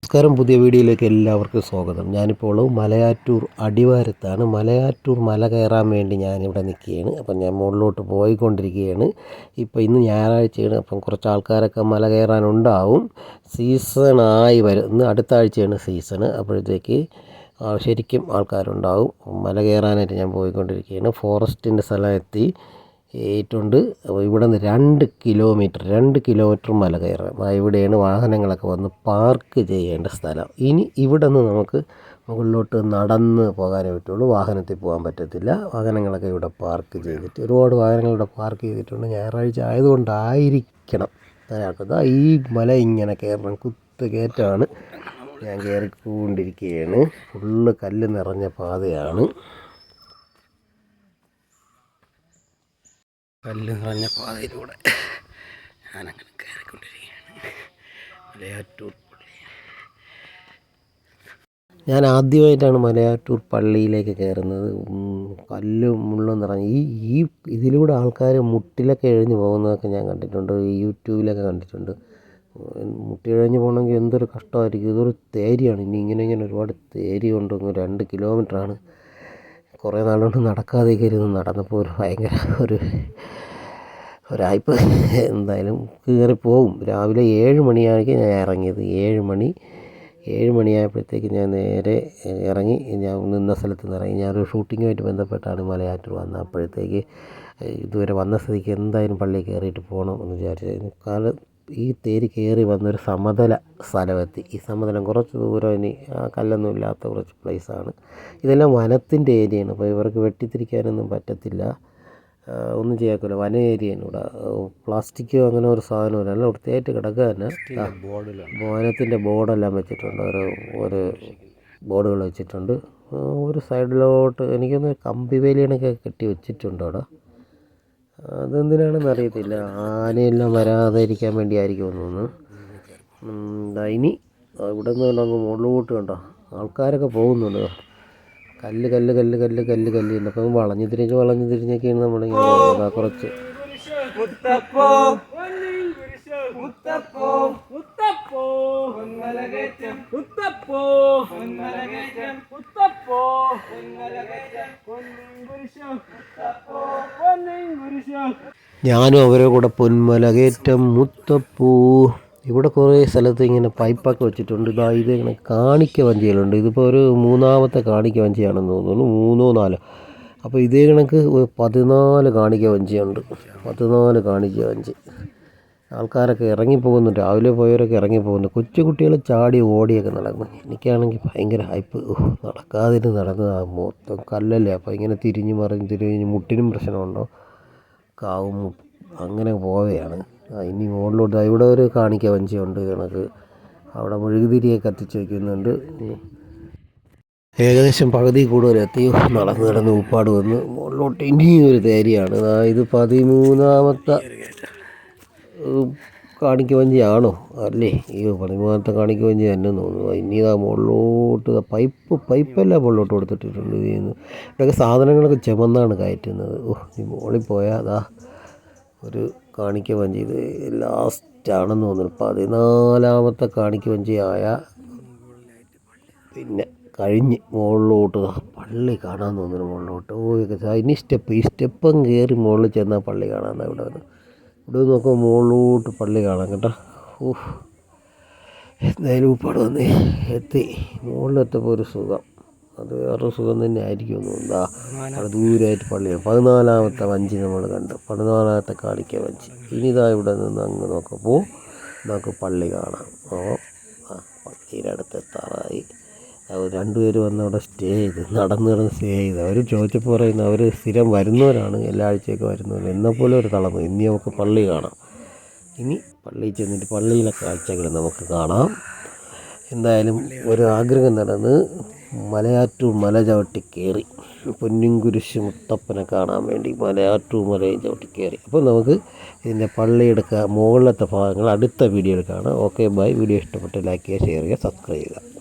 നമസ്കാരം, പുതിയ വീഡിയോയിലേക്ക് എല്ലാവർക്കും സ്വാഗതം. ഞാനിപ്പോൾ മലയാറ്റൂർ അടിവാരത്താണ്. മലയാറ്റൂർ മല കയറാൻ വേണ്ടി ഞാനിവിടെ നിൽക്കുകയാണ്. അപ്പം ഞാൻ മുകളിലോട്ട് പോയിക്കൊണ്ടിരിക്കുകയാണ്. ഇന്ന് ഞായറാഴ്ചയാണ്. അപ്പം കുറച്ച് ആൾക്കാരൊക്കെ മല കയറാനുണ്ടാവും. സീസണായി വരും. ഇന്ന് അടുത്ത ആഴ്ചയാണ് സീസണ്. അപ്പോഴത്തേക്ക് ശരിക്കും ആൾക്കാരുണ്ടാവും. മല കയറാനായിട്ട് ഞാൻ പോയിക്കൊണ്ടിരിക്കുകയാണ്. ഫോറസ്റ്റിൻ്റെ സ്ഥലം എത്തിയിട്ടുണ്ട്. ഇവിടെ നിന്ന് 2 കിലോമീറ്റർ മല കയറാം. ഇവിടെയാണ് വാഹനങ്ങളൊക്കെ വന്ന് പാർക്ക് ചെയ്യേണ്ട സ്ഥലം. ഇനി ഇവിടെ നിന്ന് നമുക്ക് മുകളിലോട്ട് നടന്ന് പോകാനേ പറ്റുള്ളൂ. വാഹനത്തിൽ പോകാൻ പറ്റത്തില്ല. വാഹനങ്ങളൊക്കെ ഇവിടെ പാർക്ക് ചെയ്തിട്ട് ഒരുപാട് വാഹനങ്ങൾ ഇവിടെ പാർക്ക് ചെയ്തിട്ടുണ്ട്. ഞായറാഴ്ച ആയതുകൊണ്ടായിരിക്കണം. ഈ മല ഇങ്ങനെ കയറണം. കുത്ത് കയറ്റമാണ്. ഞാൻ കയറിക്കൊണ്ടിരിക്കുകയാണ്. ഫുള്ള് കല്ല് നിറഞ്ഞ പാതയാണ്. കല്ല് നിറഞ്ഞ പാതയിലൂടെ ഞാനങ്ങനെ കയറിക്കൊണ്ടിരിക്കുകയാണ്. മലയാറ്റൂർ പള്ളി. ഞാൻ ആദ്യമായിട്ടാണ് മലയാറ്റൂർ പള്ളിയിലേക്ക് കയറുന്നത്. കല്ലും മുള്ളും നിറഞ്ഞ് ഇതിലൂടെ ആൾക്കാർ മുട്ടിലൊക്കെ എഴഞ്ഞ് പോകുന്നതൊക്കെ ഞാൻ കണ്ടിട്ടുണ്ട്. യൂട്യൂബിലൊക്കെ കണ്ടിട്ടുണ്ട്. മുട്ടി എഴഞ്ഞ് പോകണമെങ്കിൽ എന്തൊരു കഷ്ടമായിരിക്കും. ഇതൊരു തേരിയാണ്. ഇങ്ങനെ ഒരുപാട് തേരി കൊണ്ട് 2 കിലോമീറ്ററാണ്. കുറേ നാളുകൊണ്ട് നടക്കാതെ കയറി നടന്നപ്പോൾ ഭയങ്കര ഒരായ്പ. എന്തായാലും കയറിപ്പോവും. രാവിലെ 7 മണിയാക്കി ഞാൻ ഇറങ്ങിയത്. 7 മണിയായപ്പോഴത്തേക്ക് ഞാൻ നേരെ ഇറങ്ങി. ഞാൻ നിന്ന സ്ഥലത്ത് നിന്ന് ഇറങ്ങി. ഞാനൊരു ഷൂട്ടിങ്ങുമായിട്ട് ബന്ധപ്പെട്ടാണ് മലയാറ്റൂർ വന്നത്. അപ്പോഴത്തേക്ക് ഇതുവരെ വന്ന സ്ഥിതിക്ക് എന്തായാലും പള്ളിയിൽ കയറിയിട്ട് പോകണം എന്ന് വിചാരിച്ചു. ഈ തേരി കയറി വന്നൊരു സമതല സ്ഥലമെത്തി. ഈ സമതലം കുറച്ച് ദൂരം, ഇനി കല്ലൊന്നും ഇല്ലാത്ത കുറച്ച് പ്ലേസാണ്. ഇതെല്ലാം വനത്തിൻ്റെ ഏരിയയാണ്. അപ്പോൾ ഇവർക്ക് വെട്ടിത്തിരിക്കാനൊന്നും പറ്റത്തില്ല. ഒന്നും ചെയ്യാക്കില്ല. വന ഏരിയയാണ് ഇവിടെ. പ്ലാസ്റ്റിക്കോ അങ്ങനെ ഒരു സാധനമില്ല. നല്ല വൃത്തിയായിട്ട് കിടക്കുക തന്നെ. വനത്തിൻ്റെ ബോർഡെല്ലാം വെച്ചിട്ടുണ്ട്. ഒരു ബോർഡുകൾ വെച്ചിട്ടുണ്ട്. ഒരു സൈഡിലോട്ട് എനിക്കൊന്ന് കമ്പി വേലിയൊക്കെ കെട്ടി വെച്ചിട്ടുണ്ട് അവിടെ. അതെന്തിനാണെന്ന് അറിയത്തില്ല. ആനയെല്ലാം വരാതെ ഇരിക്കാൻ വേണ്ടിയായിരിക്കും തോന്നുന്നു. ഇനി ഇവിടെ നിന്ന് അങ്ങ് മുകളിലോട്ട് കണ്ടോ ആൾക്കാരൊക്കെ പോകുന്നുണ്ട്. കല്ല് എന്നൊക്കെ വളഞ്ഞു തിരിഞ്ഞൊക്കെയാണ് നമ്മളിങ്ങനെ പോകുന്നത്. കുറച്ച് ഞാനും അവരെ കൂടെ പൊന്മലകയറ്റം മുത്തപ്പൂ. ഇവിടെ കുറേ സ്ഥലത്ത് ഇങ്ങനെ പൈപ്പൊക്കെ വെച്ചിട്ടുണ്ട്. ഇത് ഇങ്ങനെ കാണിക്ക വഞ്ചികളുണ്ട്. ഇതിപ്പോൾ ഒരു 3ാമത്തെ കാണിക്ക വഞ്ചിയാണെന്ന് തോന്നുന്നു. 3ഓ 4. അപ്പോൾ ഇതേ കണക്ക് 14 കാണിക്ക വഞ്ചിയുണ്ട്. 14 കാണിക്ക വഞ്ചി. ആൾക്കാരൊക്കെ ഇറങ്ങിപ്പോകുന്നുണ്ട്. രാവിലെ പോയവരൊക്കെ ഇറങ്ങിപ്പോകുന്നു. കൊച്ചു കുട്ടികൾ ചാടി ഓടിയൊക്കെ നടക്കുന്നു. എനിക്കാണെങ്കിൽ ഭയങ്കര ഹൈപ്പ്. നടന്ന് മൊത്തം കല്ലല്ലേ. അപ്പോൾ ഇങ്ങനെ തിരിഞ്ഞ് മുട്ടിനും പ്രശ്നമുണ്ടോ, കാവും അങ്ങനെ പോവുകയാണ്. ഇനി മുകളിലോട്ട് ഇവിടെ ഒരു കാണിക്ക വഞ്ചിയുണ്ട് കണക്ക്. അവിടെ മെഴുകുതിരിയെ കത്തിച്ച് വയ്ക്കുന്നുണ്ട്. ഏകദേശം പകുതി കൂടുതലെത്തി. നടന്ന് ഉപ്പാട് വന്ന് മുകളിലോട്ട് ഇനിയും ഒരു തേരിയാണ്. ഇത് 13ാമത്തെ കാണിക്ക വഞ്ചിയാണോ അല്ലേ? 13ാമത്തെ കാണിക്ക വഞ്ചി തന്നെ തോന്നുന്നു. ഇനി മുകളിലോട്ട് പൈപ്പെല്ലാം മുകളിലോട്ട് കൊടുത്തിട്ടുണ്ട്. ഇവിടെയൊക്കെ സാധനങ്ങളൊക്കെ ചുമന്നാണ് കയറ്റുന്നത്. മുകളിൽ പോയാൽ ഒരു കാണിക്ക വഞ്ചി. ഇത് ലാസ്റ്റാണെന്ന് തോന്നുന്നു. 14ാമത്തെ കാണിക്ക വഞ്ചിയായ പിന്നെ കഴിഞ്ഞ് മുകളിലോട്ട് പള്ളി കാണാൻ തോന്നുന്നു. മുകളിലോട്ട് ഇനി ഈ സ്റ്റെപ്പം കയറി മുകളിൽ ചെന്നാൽ പള്ളി കാണാൻ. ഇവിടെ നോക്കുമ്പോൾ മുകളിലോട്ട് പള്ളി കാണാം കേട്ടോ. എന്തായാലും ഉപ്പാട് വന്ന് എത്തി. മുകളിലെത്തപ്പോൾ ഒരു സുഖം. അത് വേറൊരു സുഖം തന്നെ ആയിരിക്കും തോന്നുന്നു. അവിടെ ദൂരമായിട്ട് പള്ളിയാണ്. 14ാമത്തെ വഞ്ചി നമ്മൾ കണ്ടു. 14ാമത്തെ കാണിക്ക വഞ്ചി. ഇനി ഇവിടെ നിന്ന് അങ്ങ് നോക്കുമ്പോൾ നമുക്ക് പള്ളി കാണാം. പള്ളിയുടെ അടുത്ത് എത്താറായി. 2 പേര് വന്ന് അവിടെ സ്റ്റേ ചെയ്ത് നടന്ന് സ്റ്റേ ചെയ്ത്. അവർ ചോദിച്ചപ്പോൾ പറയുന്നു അവർ സ്ഥിരം വരുന്നവരാണ്, എല്ലാ ആഴ്ചയൊക്കെ വരുന്നവർ. എന്നെപ്പോലെ ഒരു തളർന്നു. ഇനി നമുക്ക് പള്ളി കാണാം. ഇനി പള്ളിയിൽ ചെന്നിട്ട് പള്ളിയിലെ കാഴ്ചകൾ നമുക്ക് കാണാം. എന്തായാലും ഒരു ആഗ്രഹം നടന്ന് മലയാറ്റൂർ മല ചവിട്ടി കയറി. പൊന്നിൻകുരിശ് മുത്തപ്പനെ കാണാൻ വേണ്ടി മലയാറ്റൂർ മലയും ചവിട്ടി കയറി. അപ്പോൾ നമുക്ക് ഇതിൻ്റെ പള്ളിയെടുക്കുക മുകളിലത്തെ ഭാഗങ്ങൾ അടുത്ത വീഡിയോയിൽ കാണാം. Okay, bye. വീഡിയോ ഇഷ്ടപ്പെട്ട് ലൈക്ക് ചെയ്യുക, ഷെയർ ചെയ്യുക, സബ്സ്ക്രൈബ് ചെയ്യുക.